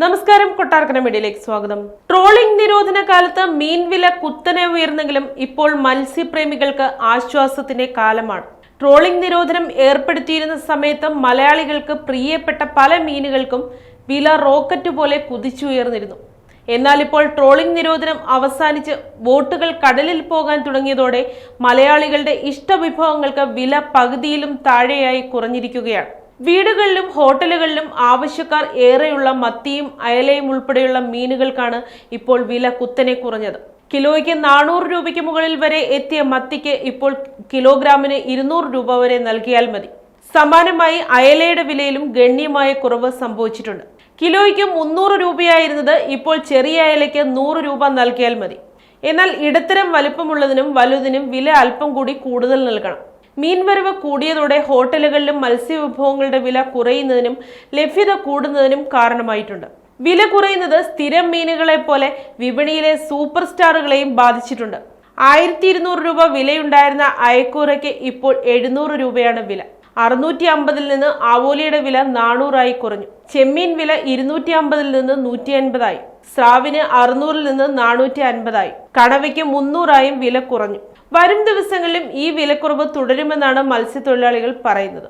നമസ്കാരം, കൊട്ടാരക്കര മീഡിയയിലേക്ക് സ്വാഗതം. ട്രോളിംഗ് നിരോധന കാലത്ത് മീൻ വില കുത്തനെ ഉയർന്നെങ്കിലും ഇപ്പോൾ മത്സ്യപ്രേമികൾക്ക് ആശ്വാസത്തിന്റെ കാലമാണ്. ട്രോളിംഗ് നിരോധനം ഏർപ്പെടുത്തിയിരുന്ന സമയത്ത് മലയാളികൾക്ക് പ്രിയപ്പെട്ട പല മീനുകൾക്കും വില റോക്കറ്റ് പോലെ കുതിച്ചുയർന്നിരുന്നു. എന്നാൽ ഇപ്പോൾ ട്രോളിംഗ് നിരോധനം അവസാനിച്ച് ബോട്ടുകൾ കടലിൽ പോകാൻ തുടങ്ങിയതോടെ മലയാളികളുടെ ഇഷ്ടവിഭവങ്ങൾക്ക് വില പകുതിയിലും താഴെയായി കുറഞ്ഞിരിക്കുകയാണ്. വീടുകളിലും ഹോട്ടലുകളിലും ആവശ്യക്കാർ ഏറെയുള്ള മത്തിയും അയലയും ഉൾപ്പെടെയുള്ള മീനുകൾക്കാണ് ഇപ്പോൾ വില കുത്തനെ കുറഞ്ഞത്. കിലോയ്ക്ക് 400 രൂപയ്ക്ക് മുകളിൽ വരെ എത്തിയ മത്തിക്ക് ഇപ്പോൾ കിലോഗ്രാമിന് 200 രൂപ വരെ നൽകിയാൽ മതി. സമാനമായി അയലയുടെ വിലയിലും ഗണ്യമായ കുറവ് സംഭവിച്ചിട്ടുണ്ട്. കിലോയ്ക്ക് 300 രൂപയായിരുന്നത് ഇപ്പോൾ ചെറിയ അയലയ്ക്ക് 100 രൂപ നൽകിയാൽ മതി. എന്നാൽ ഇടത്തരം വലുപ്പമുള്ളതിനും വലുതിനും വില അല്പം കൂടി കൂടുതൽ നൽകണം. മീൻവരവ് കൂടിയതോടെ ഹോട്ടലുകളിലും മത്സ്യവിഭവങ്ങളുടെ വില കുറയുന്നതിനും ലഭ്യത കൂടുന്നതിനും കാരണമായിട്ടുണ്ട്. വില കുറയുന്നത് സ്ഥിരം മീനുകളെ പോലെ വിപണിയിലെ സൂപ്പർ സ്റ്റാറുകളെയും ബാധിച്ചിട്ടുണ്ട്. 1200 രൂപ വിലയുണ്ടായിരുന്ന അയക്കൂറയ്ക്ക് ഇപ്പോൾ 700 രൂപയാണ് വില. 650 നിന്ന് ആവോലിയുടെ വില 400 കുറഞ്ഞു. ചെമ്മീൻ വില 250 നിന്ന് 150 സ്രാവിന് 600 നിന്ന് 450 കണവയ്ക്ക് 300 വില കുറഞ്ഞു. വരും ദിവസങ്ങളിലും ഈ വിലക്കുറവ് തുടരുമെന്നാണ് മത്സ്യത്തൊഴിലാളികൾ പറയുന്നത്.